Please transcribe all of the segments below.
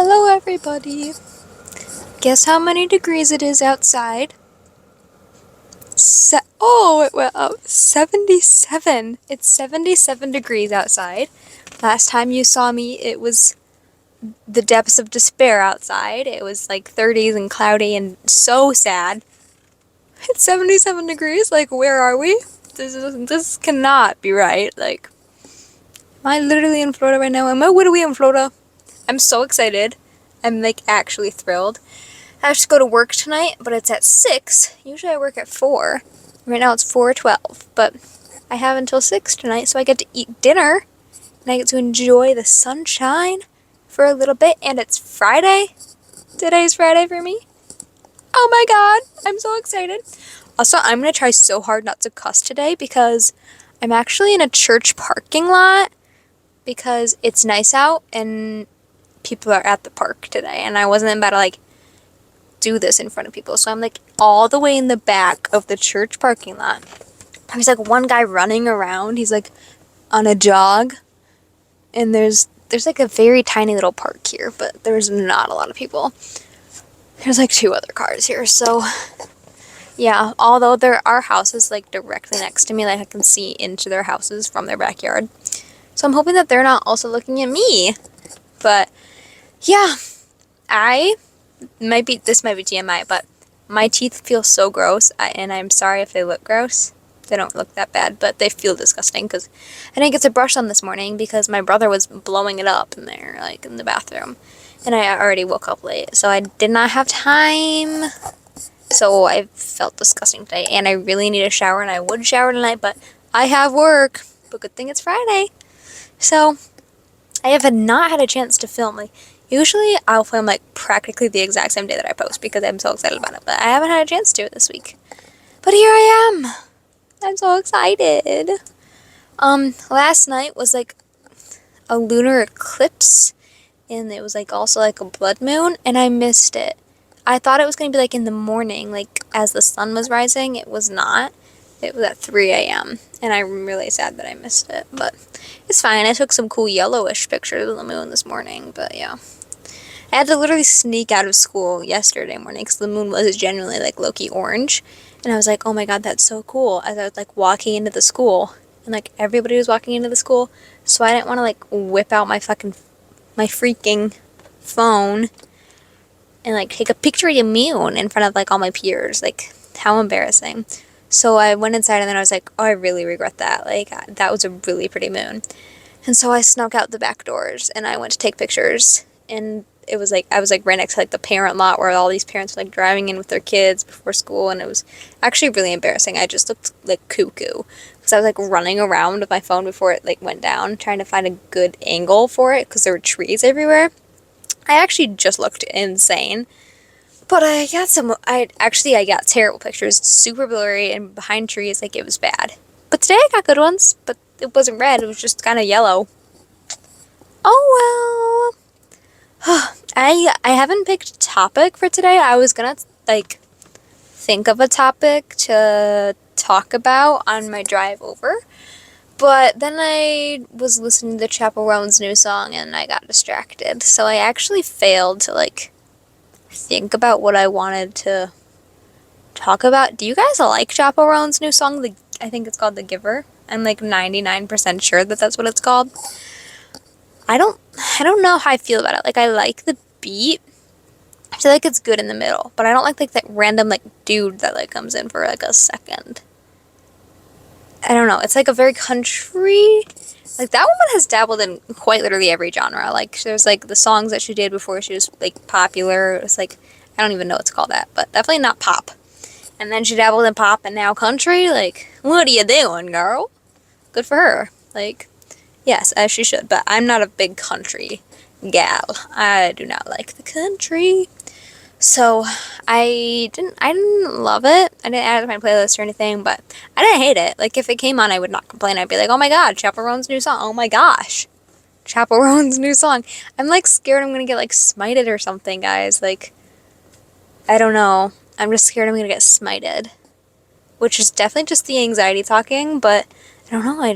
Hello everybody! Guess how many degrees it is outside? It went up 77! It's 77 degrees outside. Last time you saw me, it was the depths of despair outside. It was like 30s and cloudy and so sad. It's 77 degrees? Like, where are we? This cannot be right. Like, am I literally in Florida right now? Am I literally in Florida? I'm so excited. I'm like actually thrilled. I have to go to work tonight, but it's at 6. Usually I work at 4. Right now it's 4:12, but I have until 6 tonight, so I get to eat dinner, and I get to enjoy the sunshine for a little bit, and it's Friday. Today's Friday for me. Oh my god, I'm so excited. Also, I'm going to try so hard not to cuss today because I'm actually in a church parking lot because it's nice out and people are at the park today, and I wasn't about to do this in front of people. So I'm all the way in the back of the church parking lot. There's one guy running around. He's on a jog, and there's a very tiny little park here, but there's not a lot of people. There's 2 other cars here. So yeah, although there are houses directly next to me, I can see into their houses from their backyard. So I'm hoping that they're not also looking at me. But yeah, this might be TMI, but my teeth feel so gross, and I'm sorry if they look gross. They don't look that bad, but they feel disgusting because I didn't get to brush them this morning because my brother was blowing it up in there, in the bathroom, and I already woke up late, so I did not have time. So I felt disgusting today, and I really need a shower, and I would shower tonight, but I have work. But good thing it's Friday. So I have not had a chance to film. Usually I'll film practically the exact same day that I post because I'm so excited about it, but I haven't had a chance to this week. But here I am. I'm so excited. Last night was a lunar eclipse, and it was also a blood moon, and I missed it. I thought it was going to be in the morning, as the sun was rising. It was not. It was at 3 a.m. and I'm really sad that I missed it, but it's fine. I took some cool yellowish pictures of the moon this morning, but yeah. I had to literally sneak out of school yesterday morning because the moon was genuinely low-key orange, and I was oh my god, that's so cool, as I was walking into the school, and everybody was walking into the school, so I didn't want to whip out my freaking phone and take a picture of the moon in front of all my peers. How embarrassing. So I went inside, and then I was oh, I really regret that. That was a really pretty moon. And so I snuck out the back doors, and I went to take pictures, and it was I was right next to the parent lot where all these parents were driving in with their kids before school, and it was actually really embarrassing. I just looked cuckoo because I was running around with my phone before it went down, trying to find a good angle for it because there were trees everywhere. I actually just looked insane. But I got terrible pictures, super blurry and behind trees, it was bad. But today I got good ones, but it wasn't red, it was just kind of yellow. Oh well. I haven't picked a topic for today. I was gonna, think of a topic to talk about on my drive over. But then I was listening to Chappell Roan's new song and I got distracted. So I actually failed to, think about what I wanted to talk about. Do you guys like Chappell Roan's new song? I think it's called The Giver. I'm 99% sure that that's what it's called. I don't know how I feel about it. I like the beat. I feel it's good in the middle, but I don't like that random dude that comes in for a second. I don't know. It's a very country. That woman has dabbled in quite literally every genre. There's the songs that she did before she was popular. It was I don't even know what's called that, but definitely not pop. And then she dabbled in pop and now country. What are you doing, girl? Good for her. Yes, as she should. But I'm not a big country gal. I do not like the country. So I didn't love it. I didn't add it to my playlist or anything, but I didn't hate it. If it came on, I would not complain. I'd be oh my god, Chappell Roan's new song. Oh my gosh, Chappell Roan's new song. I'm scared I'm gonna get smited or something, guys. I don't know. I'm just scared I'm gonna get smited, which is definitely just the anxiety talking. But I don't know. I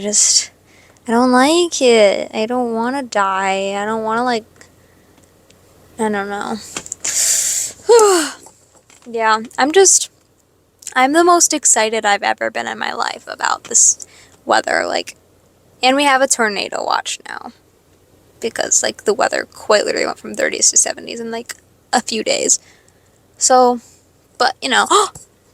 don't like it. I don't want to die. I don't want to I don't know. Yeah, I'm the most excited I've ever been in my life about this weather, like, and we have a tornado watch now. Because, like, the weather quite literally went from 30s to 70s in, like, a few days. So, but, you know,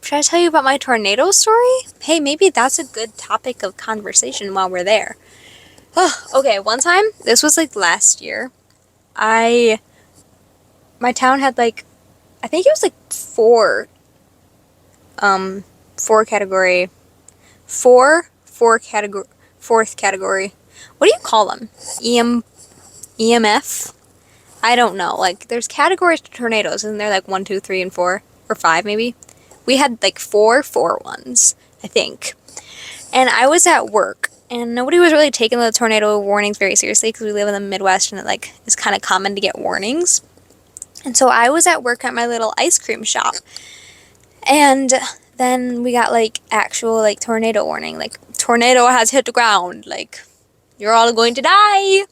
should I tell you about my tornado story? Hey, maybe that's a good topic of conversation while we're there. Okay, one time, this was, like, last year, my town had, like, I think it was, like, fourth category. What do you call them? EMF? I don't know. Like, there's categories to tornadoes, isn't there? Like 1, 2, 3, and 4, or 5 maybe. We had like 4 ones, I think. And I was at work, and nobody was really taking the tornado warnings very seriously because we live in the Midwest, and it like is kind of common to get warnings. And so I was at work at my little ice cream shop, and then we got like actual like tornado warning, like tornado has hit the ground, like you're all going to die.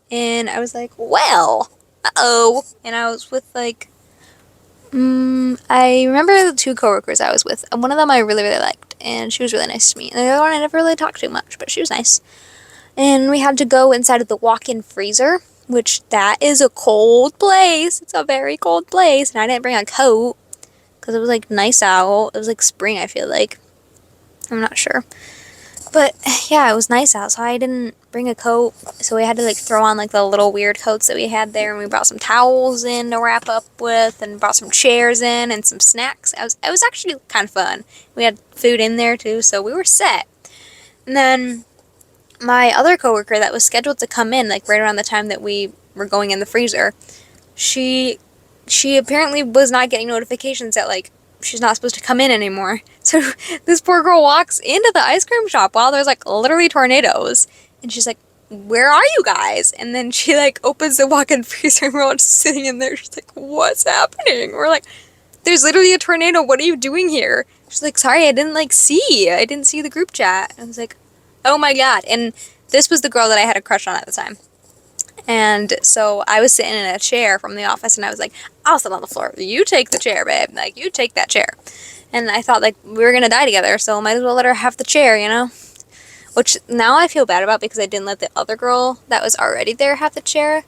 And I was like, well, uh-oh. And I was with, like, I remember the 2 coworkers I was with. One of them I really, really liked, and she was really nice to me. And the other one I never really talked to much, but she was nice. And we had to go inside of the walk-in freezer, which that is a cold place. It's a very cold place. And I didn't bring a coat because it was, like, nice out. It was, like, spring, I feel like. I'm not sure. But, yeah, it was nice out, so I didn't bring a coat, so we had to, like, throw on, like, the little weird coats that we had there, and we brought some towels in to wrap up with, and brought some chairs in, and some snacks. It was actually kind of fun. We had food in there, too, so we were set. And then my other coworker that was scheduled to come in, like, right around the time that we were going in the freezer, she apparently was not getting notifications that, like, she's not supposed to come in anymore. So this poor girl walks into the ice cream shop while there's like literally tornadoes, and she's like, where are you guys? And then she like opens the walk-in freezer, and we're all just sitting in there. She's like, what's happening? We're like, there's literally a tornado, what are you doing here? She's like, sorry, I didn't see the group chat. And I was like, oh my god. And this was the girl that I had a crush on at the time. And so I was sitting in a chair from the office, and I was like, I'll sit on the floor. You take the chair, babe. Like, you take that chair. And I thought, like, we were going to die together, so I might as well let her have the chair, you know? Which now I feel bad about because I didn't let the other girl that was already there have the chair.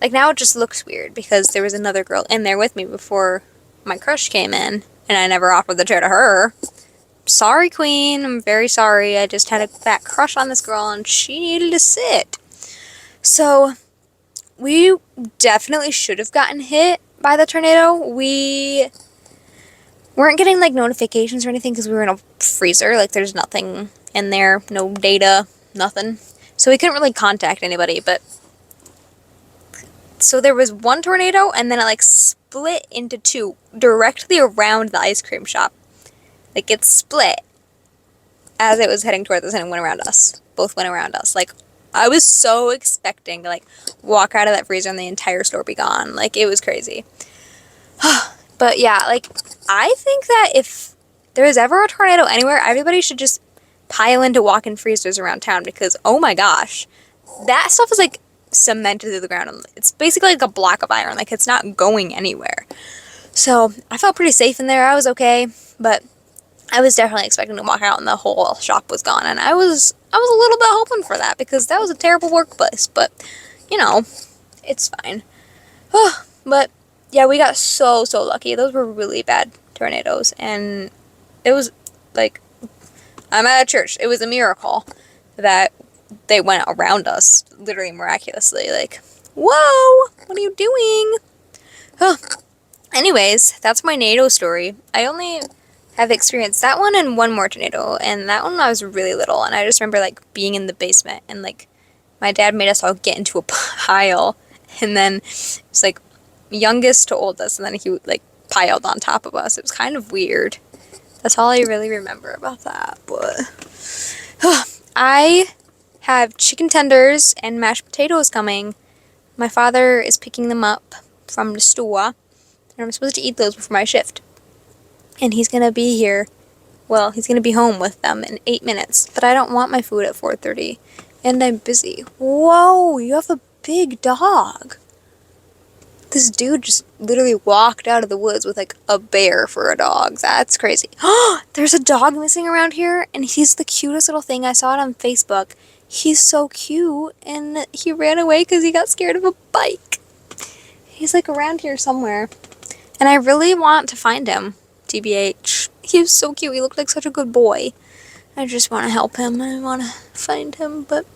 Like, now it just looks weird because there was another girl in there with me before my crush came in, and I never offered the chair to her. Sorry, queen. I'm very sorry. I just had that crush on this girl, and she needed to sit. So we definitely should have gotten hit by the tornado. We weren't getting like notifications or anything because we were in a freezer. Like, there's nothing in there, no data, nothing. So we couldn't really contact anybody. But so there was one tornado, and then it like split into 2 directly around the ice cream shop. Like, it split as it was heading towards us, and it went around us. Both went around us. Like, I was so expecting to, like, walk out of that freezer and the entire store be gone. Like, it was crazy. But, yeah, like, I think that if there is ever a tornado anywhere, everybody should just pile into walk-in freezers around town because, oh my gosh, that stuff is, like, cemented to the ground. It's basically like a block of iron. Like, it's not going anywhere. So, I felt pretty safe in there. I was okay, but I was definitely expecting to walk out and the whole shop was gone, and I was a little bit hoping for that because that was a terrible workplace, but, you know, it's fine. But, yeah, we got so lucky. Those were really bad tornadoes, and it was, like, I'm at a church. It was a miracle that they went around us, literally miraculously, like, whoa, what are you doing? Anyways, that's my NATO story. I only have experienced that one and one more tornado, and that one I was really little, and I just remember, like, being in the basement, and, like, my dad made us all get into a pile, and then it was, like, youngest to oldest, and then he, like, piled on top of us. It was kind of weird. That's all I really remember about that, but I have chicken tenders and mashed potatoes coming. My father is picking them up from the store, and I'm supposed to eat those before my shift. And he's going to be here. Well, he's going to be home with them in 8 minutes. But I don't want my food at 4:30. And I'm busy. Whoa, you have a big dog. This dude just literally walked out of the woods with like a bear for a dog. That's crazy. There's a dog missing around here, and he's the cutest little thing. I saw it on Facebook. He's so cute, and he ran away because he got scared of a bike. He's like around here somewhere, and I really want to find him. TBH. He was so cute. He looked like such a good boy. I just want to help him. I want to find him, but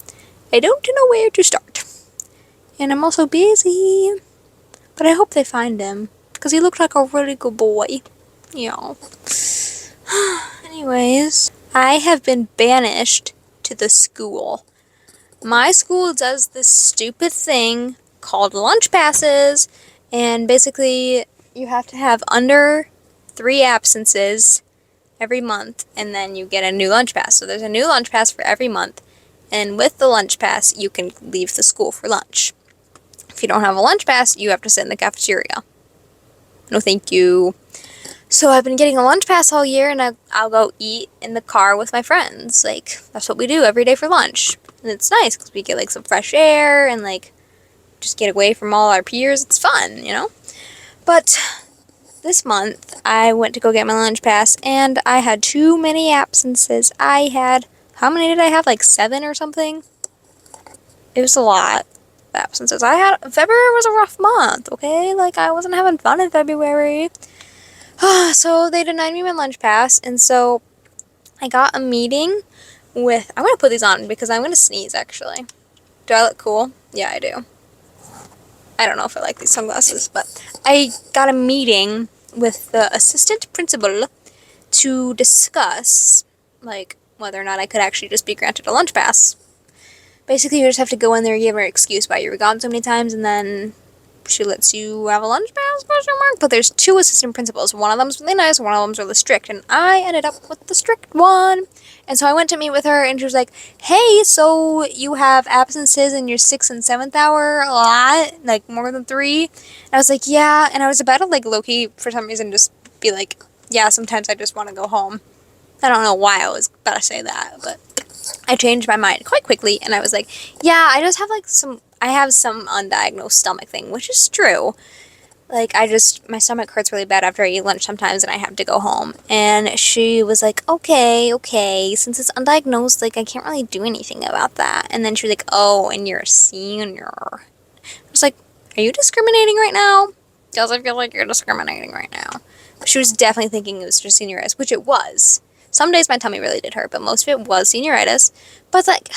I don't know where to start. And I'm also busy. But I hope they find him, because he looked like a really good boy. Yeah. Anyways, I have been banished to the school. My school does this stupid thing called lunch passes, and basically you have to have under 3 absences every month, and then you get a new lunch pass. So there's a new lunch pass for every month, and with the lunch pass, you can leave the school for lunch. If you don't have a lunch pass, you have to sit in the cafeteria. No thank you. So I've been getting a lunch pass all year, and I'll go eat in the car with my friends. Like, that's what we do every day for lunch. And it's nice, because we get, like, some fresh air, and, like, just get away from all our peers. It's fun, you know? But this month, I went to go get my lunch pass, and I had too many absences. How many did I have? Like 7 or something? It was a lot. Absences. February was a rough month, okay? Like, I wasn't having fun in February. So they denied me my lunch pass, and so I got a meeting with, I'm gonna put these on because I'm gonna sneeze, actually. Do I look cool? Yeah, I do. I don't know if I like these sunglasses, but I got a meeting with the assistant principal to discuss, like, whether or not I could actually just be granted a lunch pass. Basically, you just have to go in there, give her an excuse why you were gone so many times, and then she lets you have a lunch pass, question mark. But there's 2 assistant principals. One of them's really nice, one of them's really strict, and I ended up with the strict one. And so I went to meet with her, and she was like, hey, so you have absences in your 6th and 7th hour a lot? Like, more than 3? And I was like, yeah. And I was about to, like, low-key, for some reason, just be like, yeah, sometimes I just want to go home. I don't know why I was about to say that, but I changed my mind quite quickly, and I was like, yeah, I just have, like, I have some undiagnosed stomach thing, which is true. Like, my stomach hurts really bad after I eat lunch sometimes, and I have to go home. And she was like, okay, since it's undiagnosed, like, I can't really do anything about that. And then she was like, oh, and you're a senior. I was like, are you discriminating right now? Because I feel like you're discriminating right now. But she was definitely thinking it was just senioritis, which it was. Some days my tummy really did hurt, but most of it was senioritis. But, like,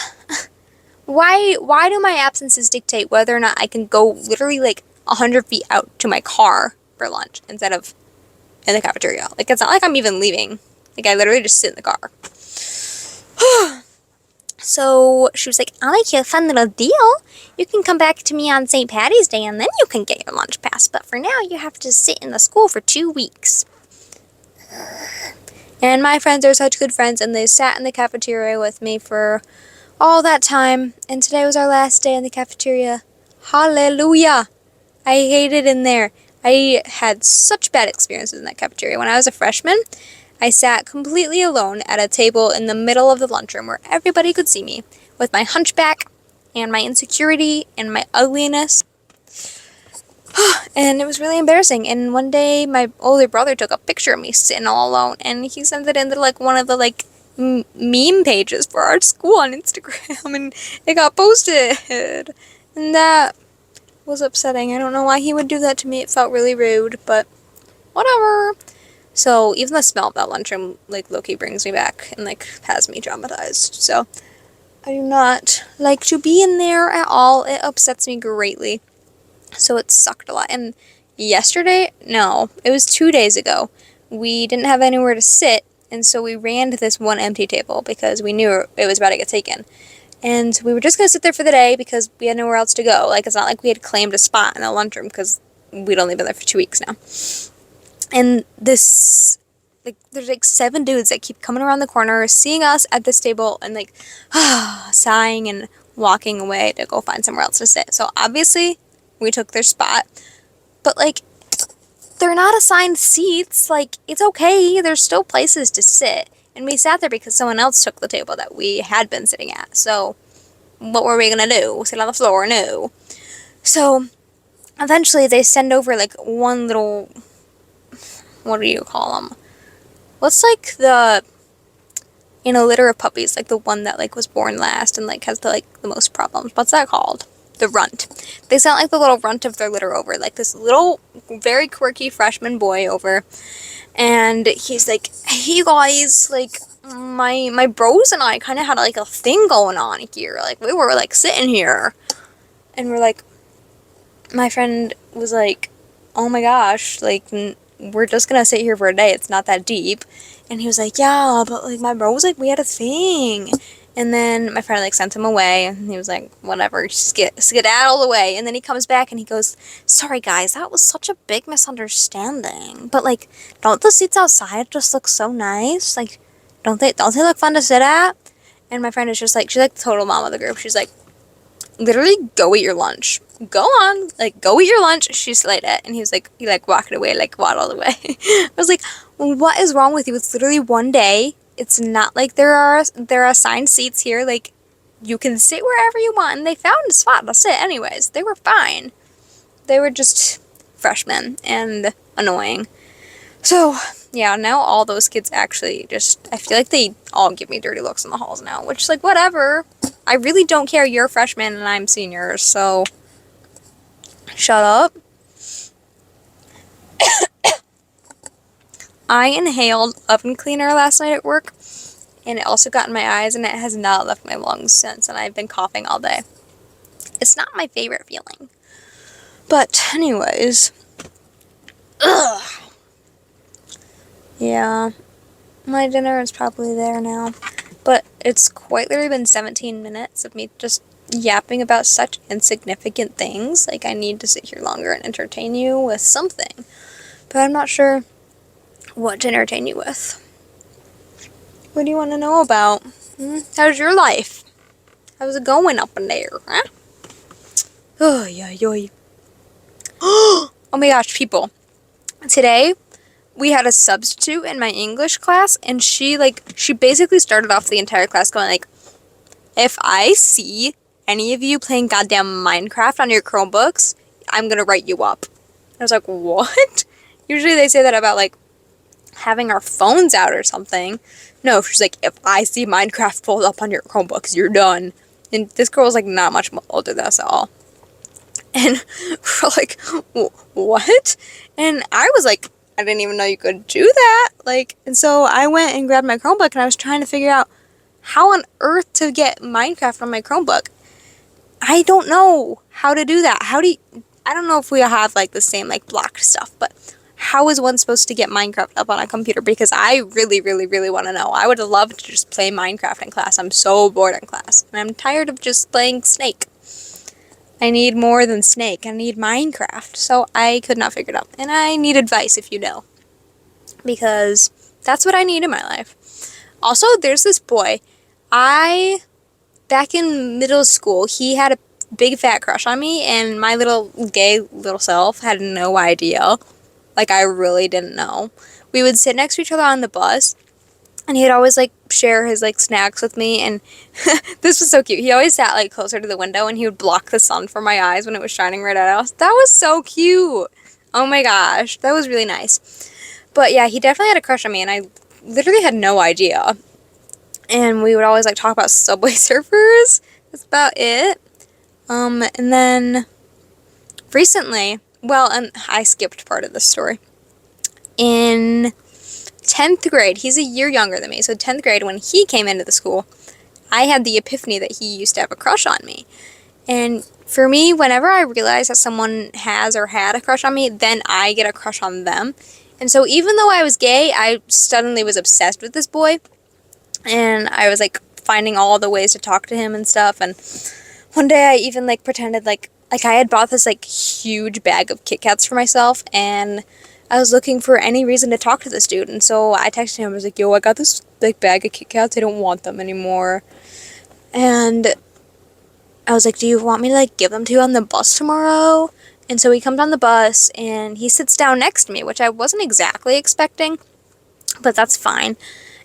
why do my absences dictate whether or not I can go literally, like, 100 feet out to my car for lunch instead of in the cafeteria? Like, it's not like I'm even leaving. Like, I literally just sit in the car. So she was like, I'll make you a fun little deal. You can come back to me on St. Patty's Day, and then you can get your lunch pass. But for now, you have to sit in the school for 2 weeks. And my friends are such good friends, and they sat in the cafeteria with me for all that time. And today was our last day in the cafeteria. Hallelujah! I hated in there. I had such bad experiences in that cafeteria. When I was a freshman, I sat completely alone at a table in the middle of the lunchroom where everybody could see me, with my hunchback and my insecurity and my ugliness. And it was really embarrassing. And one day, my older brother took a picture of me sitting all alone, and he sent it into, like, one of the, like, meme pages for our school on Instagram, and it got posted. And that was upsetting. I don't know why he would do that to me. It felt really rude, but whatever. So even the smell of that lunchroom, like, low-key brings me back and, like, has me traumatized. So I do not like to be in there at all. It upsets me greatly. So it sucked a lot. And yesterday, no, it was 2 days ago, we didn't have anywhere to sit, and so we ran to this one empty table because we knew it was about to get taken. And we were just going to sit there for the day because we had nowhere else to go. Like, it's not like we had claimed a spot in the lunchroom because we'd only been there for 2 weeks now. And there's, like, 7 dudes that keep coming around the corner, seeing us at this table, and, like, sighing and walking away to go find somewhere else to sit. So, obviously, we took their spot. But, like, they're not assigned seats. Like, it's okay. There's still places to sit. And we sat there because someone else took the table that we had been sitting at. So, what were we going to do? Sit on the floor? No. So, eventually they send over like one little, what do you call them? What's like the, in a litter of puppies, like the one that like was born last and like has the like the most problems. What's that called? The runt. They sent like the little runt of their litter over, like this little very quirky freshman boy over, and he's like, hey you guys, like my bros and I kind of had like a thing going on here, like we were like sitting here, and we're like, my friend was like, oh my gosh, like we're just gonna sit here for a day, it's not that deep. And he was like, yeah, but like my bro was like, we had a thing. And then my friend like sent him away, and he was like, whatever, skedaddle away. And then he comes back and he goes, sorry guys, that was such a big misunderstanding, but like, don't the seats outside just look so nice? Like, don't they look fun to sit at? And my friend is just like, she's like the total mom of the group. She's like, literally, go eat your lunch. Go on, like, go eat your lunch. She slayed it. And he was like, he like walked away, like waddled away. I was like, what is wrong with you? It's literally one day. It's not like there are assigned seats here. Like, you can sit wherever you want. And they found a spot to sit anyways. They were fine. They were just freshmen and annoying. So, yeah, now all those kids actually just, I feel like they all give me dirty looks in the halls now, which is like, whatever. I really don't care. You're a freshman and I'm senior, so shut up. I inhaled oven cleaner last night at work, and it also got in my eyes, and it has not left my lungs since, and I've been coughing all day. It's not my favorite feeling. But anyways, ugh. Yeah, my dinner is probably there now. But it's quite literally been 17 minutes of me just yapping about such insignificant things. Like, I need to sit here longer and entertain you with something. But I'm not sure what to entertain you with. What do you want to know about? How's your life? How's it going up in there, huh? Oh, yeah, yeah. Oh my gosh, people. Today, we had a substitute in my English class, and she basically started off the entire class going like, if I see any of you playing goddamn Minecraft on your Chromebooks, I'm gonna write you up. I was like, what? Usually they say that about like having our phones out or something. No, she's like, if I see Minecraft pulled up on your Chromebooks, you're done. And this girl was like not much older than us at all. And we're like, what? And I was like, I didn't even know you could do that. Like, and so I went and grabbed my Chromebook, and I was trying to figure out how on earth to get Minecraft on my Chromebook. I don't know how to do that. I don't know if we have like the same like blocked stuff, but how is one supposed to get Minecraft up on a computer? Because I really, really, really want to know. I would love to just play Minecraft in class. I'm so bored in class, and I'm tired of just playing Snake. I need more than Snake. I need Minecraft. So I could not figure it out. And I need advice if you know. Because that's what I need in my life. Also, there's this boy. Back in middle school, he had a big fat crush on me. And my little gay little self had no idea. Like, I really didn't know. We would sit next to each other on the bus. And he'd always, like, share his, like, snacks with me, and this was so cute. He always sat, like, closer to the window, and he would block the sun from my eyes when it was shining right at us. That was so cute! Oh my gosh, that was really nice. But, yeah, he definitely had a crush on me, and I literally had no idea. And we would always, like, talk about Subway Surfers. That's about it. And then, recently, well, and I skipped part of this story. In 10th grade, he's a year younger than me, so 10th grade, when he came into the school, I had the epiphany that he used to have a crush on me. And for me, whenever I realize that someone has or had a crush on me, then I get a crush on them. And so even though I was gay, I suddenly was obsessed with this boy, and I was like finding all the ways to talk to him and stuff. And one day I even like pretended like I had bought this like huge bag of Kit Kats for myself, and I was looking for any reason to talk to this dude. And so I texted him. I was like, yo, I got this like bag of Kit Kats. I don't want them anymore. And I was like, do you want me to like give them to you on the bus tomorrow? And so he comes on the bus and he sits down next to me, which I wasn't exactly expecting, but that's fine.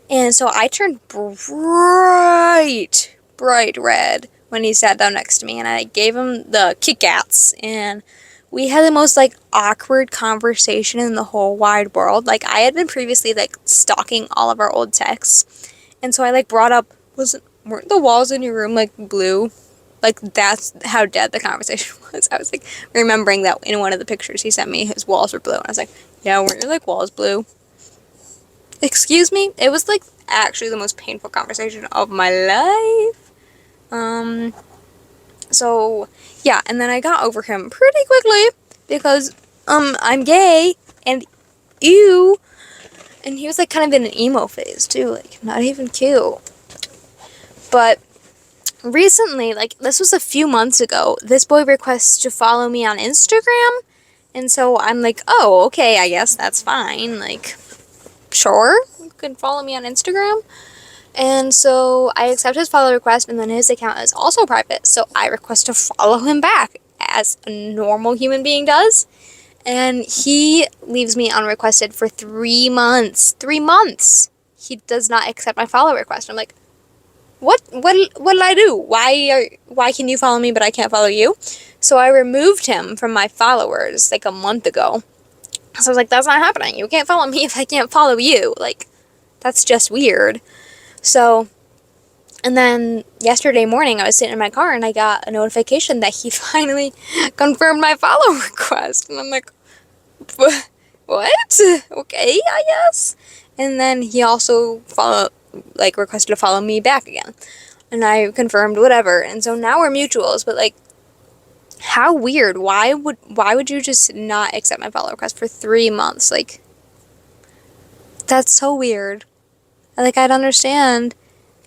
And so I turned bright red when he sat down next to me, and I gave him the Kit Kats, and we had the most like awkward conversation in the whole wide world. Like I had been previously like stalking all of our old texts, and so I like brought up, weren't the walls in your room like blue? Like that's how dead the conversation was. I was like remembering that in one of the pictures he sent me, his walls were blue, and I was like, yeah, weren't your like walls blue? Excuse me? It was like actually the most painful conversation of my life. So yeah, and then I got over him pretty quickly because I'm gay and ew. And he was like kind of in an emo phase too, like not even cute. But recently, like this was a few months ago, this boy requests to follow me on Instagram. And so I'm like, oh, okay, I guess that's fine. Like, sure, you can follow me on Instagram. And so I accept his follow request, and then his account is also private, so I request to follow him back, as a normal human being does. And he leaves me unrequested for 3 months. 3 months! He does not accept my follow request. I'm like, what did I do? Why can you follow me but I can't follow you? So I removed him from my followers like a month ago. So I was like, that's not happening. You can't follow me if I can't follow you. Like, that's just weird. So, and then yesterday morning I was sitting in my car and I got a notification that he finally confirmed my follow request. And I'm like, what? Okay, I guess. And then he also requested to follow me back again. And I confirmed whatever. And so now we're mutuals, but like, how weird. Why would you just not accept my follow request for 3 months? Like, that's so weird. Like, I'd understand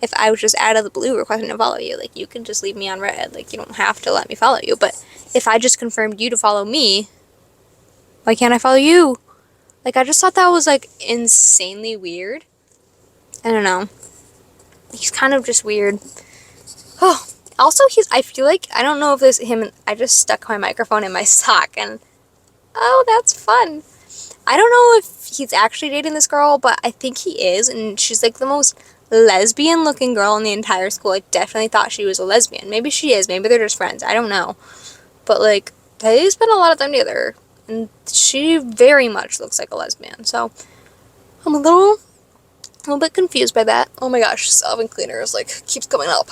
if I was just out of the blue requesting to follow you. Like, you can just leave me on red. Like, you don't have to let me follow you. But if I just confirmed you to follow me, why can't I follow you? Like, I just thought that was, like, insanely weird. I don't know. He's kind of just weird. Oh, also, I feel like, I don't know if this him, I just stuck my microphone in my sock, and, oh, that's fun. I don't know if he's actually dating this girl, but I think he is, and she's, like, the most lesbian-looking girl in the entire school. I definitely thought she was a lesbian. Maybe she is. Maybe they're just friends. I don't know. But, like, they spend a lot of time together, and she very much looks like a lesbian, so I'm a little bit confused by that. Oh my gosh, this oven cleaner is, like, keeps coming up.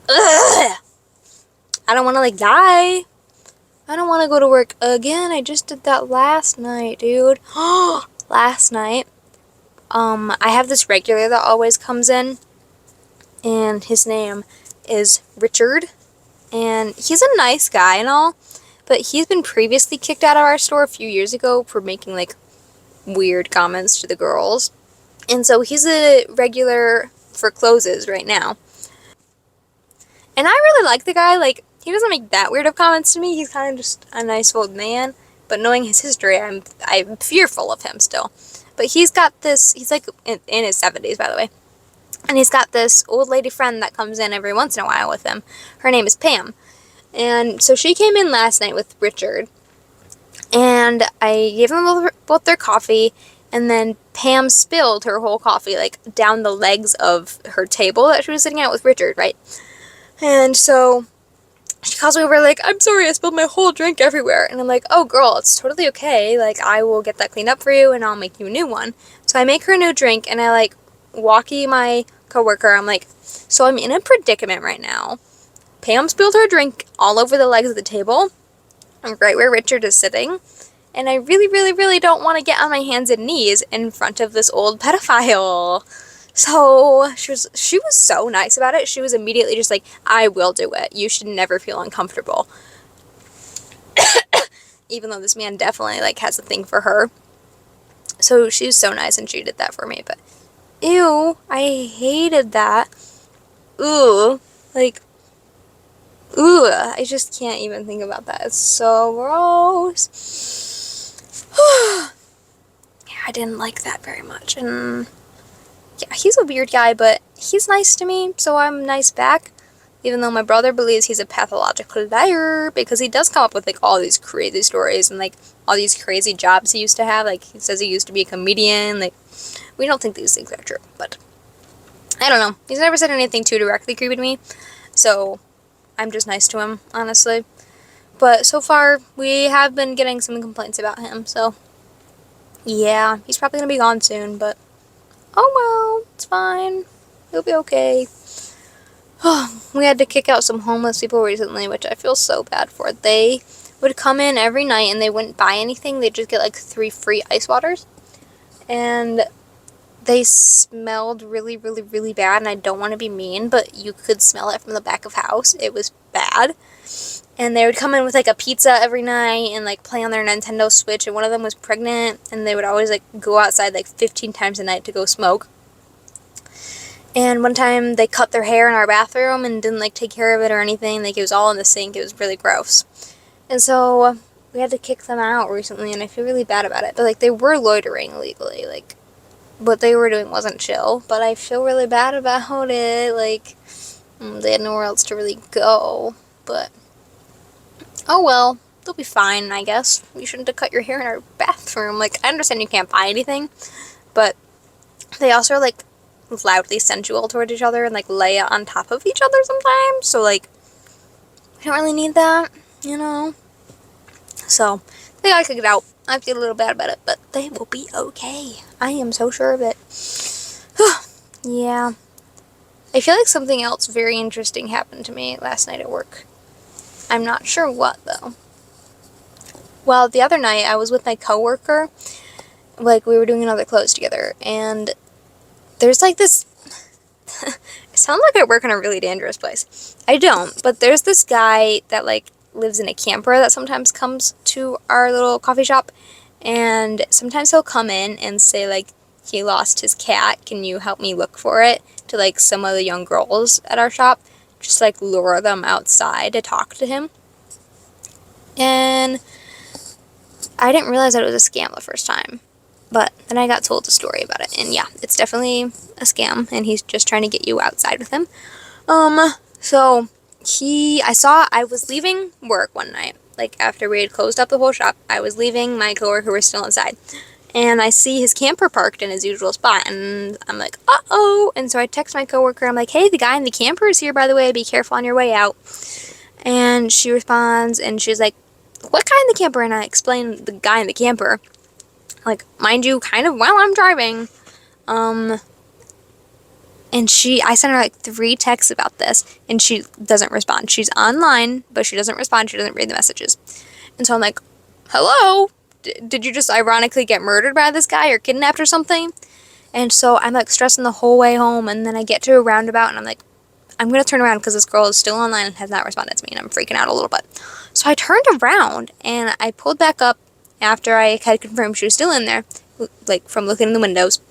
Ugh! I don't want to, like, die. I don't want to go to work again. I just did that last night, dude. Last night. I have this regular that always comes in, and his name is Richard, and he's a nice guy and all, but he's been previously kicked out of our store a few years ago for making, like, weird comments to the girls, and so he's a regular for closes right now. And I really like the guy. Like, he doesn't make that weird of comments to me. He's kind of just a nice old man. But knowing his history, I'm fearful of him still. But he's got this, he's like in his 70s, by the way. And he's got this old lady friend that comes in every once in a while with him. Her name is Pam. And so she came in last night with Richard. And I gave them both their coffee. And then Pam spilled her whole coffee, like, down the legs of her table that she was sitting at with Richard, right? And so she calls me over like, I'm sorry, I spilled my whole drink everywhere. And I'm like, oh girl, it's totally okay. Like, I will get that cleaned up for you and I'll make you a new one. So I make her a new drink and I like walkie my coworker. I'm like, so I'm in a predicament right now. Pam spilled her drink all over the legs of the table, right where Richard is sitting. And I really, really, really don't want to get on my hands and knees in front of this old pedophile. So she was so nice about it. She was immediately just like, I will do it. You should never feel uncomfortable. Even though this man definitely like has a thing for her. So she was so nice and she did that for me. But ew, I hated that. Ooh, like, ooh, I just can't even think about that. It's so gross. Yeah, I didn't like that very much. And yeah, he's a weird guy, but he's nice to me, so I'm nice back. Even though my brother believes he's a pathological liar, because he does come up with, like, all these crazy stories and, like, all these crazy jobs he used to have. Like, he says he used to be a comedian. Like, we don't think these things are true, but I don't know. He's never said anything too directly creepy to me, so I'm just nice to him, honestly. But so far, we have been getting some complaints about him, so yeah, he's probably gonna be gone soon, but oh well, it's fine. He'll be okay. We had to kick out some homeless people recently, which I feel so bad for. They would come in every night and they wouldn't buy anything. They'd just get like 3 free ice waters. And they smelled really, really, really bad. And I don't want to be mean, but you could smell it from the back of house. It was bad. And they would come in with like a pizza every night and like play on their Nintendo Switch. And one of them was pregnant. And they would always like go outside like 15 times a night to go smoke. And one time they cut their hair in our bathroom and didn't like take care of it or anything. Like it was all in the sink. It was really gross. And so we had to kick them out recently and I feel really bad about it. But like they were loitering illegally. Like what they were doing wasn't chill. But I feel really bad about it. Like they had nowhere else to really go. But oh well. They'll be fine, I guess. You shouldn't have cut your hair in our bathroom. Like I understand you can't buy anything. But they also are like loudly sensual toward each other and like lay on top of each other sometimes, so like we don't really need that, you know. So they gotta kick it out. I feel a little bad about it, but they will be okay. I am so sure of it. Yeah, I feel like something else very interesting happened to me last night at work. I'm not sure what though. Well, the other night I was with my coworker, like we were doing another close together, and there's like this, it sounds like I work in a really dangerous place. I don't, but there's this guy that like lives in a camper that sometimes comes to our little coffee shop, and sometimes he'll come in and say like he lost his cat, can you help me look for it, to like some of the young girls at our shop, just like lure them outside to talk to him. And I didn't realize that it was a scam the first time. But then I got told a story about it, and yeah, it's definitely a scam, and he's just trying to get you outside with him. So I was leaving work one night, like after we had closed up the whole shop, I was leaving, my coworker was still inside, and I see his camper parked in his usual spot, and I'm like, uh-oh, and so I text my coworker, I'm like, hey, the guy in the camper is here, by the way, be careful on your way out. And she responds, and she's like, what guy in the camper? And I explain the guy in the camper. Like, mind you, kind of while I'm driving. And I sent her like 3 texts about this, and she doesn't respond. She's online, but she doesn't respond. She doesn't read the messages. And so I'm like, hello? Did you just ironically get murdered by this guy or kidnapped or something? And so I'm like stressing the whole way home, and then I get to a roundabout, and I'm like, I'm going to turn around because this girl is still online and has not responded to me, and I'm freaking out a little bit. So I turned around, and I pulled back up after I had confirmed she was still in there, like from looking in the windows.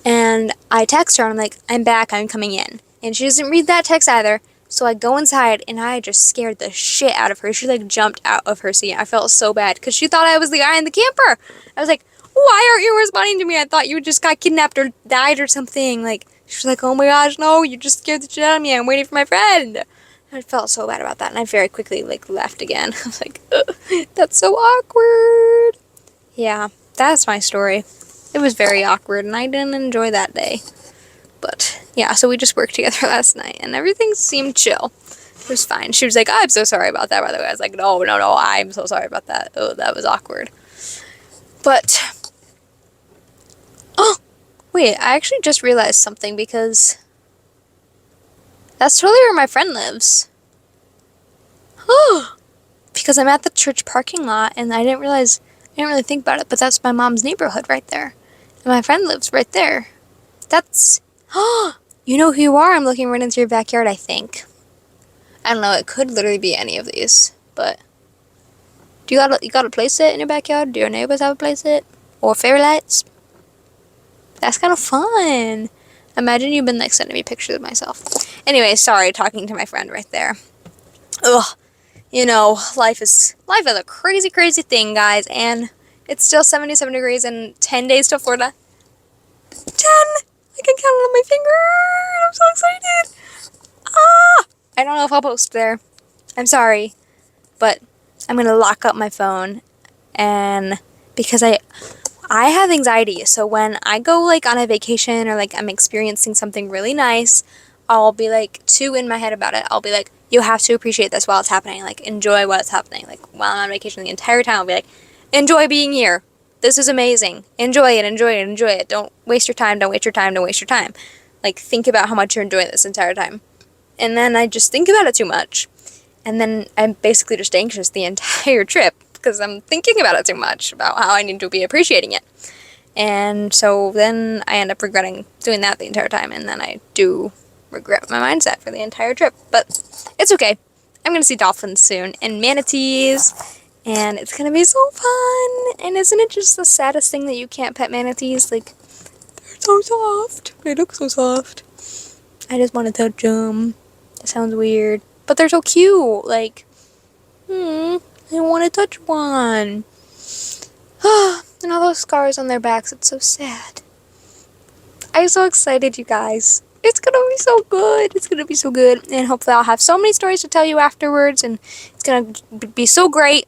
And I text her, and I'm like, I'm back, I'm coming in. And she doesn't read that text either. So I go inside, and I just scared the shit out of her. She like jumped out of her seat. I felt so bad because she thought I was the guy in the camper. I was like, why aren't you responding to me? I thought you just got kidnapped or died or something. Like, she was like, oh my gosh, no, you just scared the shit out of me. I'm waiting for my friend. I felt so bad about that, and I very quickly like left again. I was like, that's so awkward. Yeah, that's my story. It was very awkward, and I didn't enjoy that day. But yeah, so we just worked together last night, and everything seemed chill. It was fine. She was like, I'm so sorry about that, by the way. I was like, no, I'm so sorry about that. Oh, that was awkward. But, oh, wait, I actually just realized something, because that's totally where my friend lives. Oh, because I'm at the church parking lot, and I didn't really think about it, but that's my mom's neighborhood right there. And my friend lives right there. That's, oh, you know who you are? I'm looking right into your backyard, I think. I don't know, it could literally be any of these, but you got a place it in your backyard? Do your neighbors have a place it? Or fairy lights? That's kind of fun. Imagine you've been like sending me pictures of myself. Anyway, sorry, talking to my friend right there. Ugh. You know, life is a crazy, crazy thing, guys, and it's still 77 degrees and 10 days till Florida. 10! I can count it on my finger! I'm so excited! Ah! I don't know if I'll post there. I'm sorry, but I'm gonna lock up my phone, and because I have anxiety, so when I go like on a vacation or like I'm experiencing something really nice, I'll be like too in my head about it. I'll be like, you have to appreciate this while it's happening. Like, enjoy what's happening. Like, while I'm on vacation the entire time, I'll be like, enjoy being here. This is amazing. Enjoy it, enjoy it, enjoy it. Don't waste your time, don't waste your time, don't waste your time. Like, think about how much you're enjoying this entire time. And then I just think about it too much. And then I'm basically just anxious the entire trip because I'm thinking about it too much, about how I need to be appreciating it. And so then I end up regretting doing that the entire time, and then I do regret my mindset for the entire trip. But it's okay. I'm going to see dolphins soon, and manatees, and it's going to be so fun. And isn't it just the saddest thing that you can't pet manatees? Like, they're so soft. They look so soft. I just want to touch them. It sounds weird. But they're so cute. Like, I want to touch one. And all those scars on their backs, it's so sad. I'm so excited, you guys. It's gonna be so good. It's gonna be so good. And hopefully I'll have so many stories to tell you afterwards, and it's gonna be so great.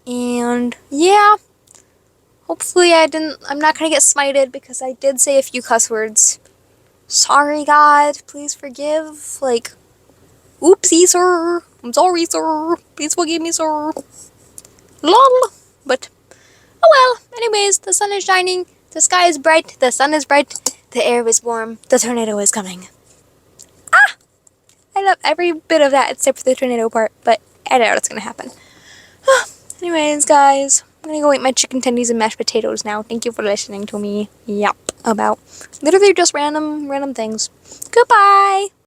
And yeah, hopefully I'm not gonna get smited because I did say a few cuss words. Sorry, God. Please forgive. Like, oopsie, sir. I'm sorry, sir. Please forgive me, sir. Lol. But oh well, anyways, the sun is shining, the sky is bright, the sun is bright, the air is warm, the tornado is coming. Ah! I love every bit of that except for the tornado part, but I doubt it's gonna happen. Anyways, guys, I'm gonna go eat my chicken tendies and mashed potatoes now. Thank you for listening to me yap about literally just random things. Goodbye!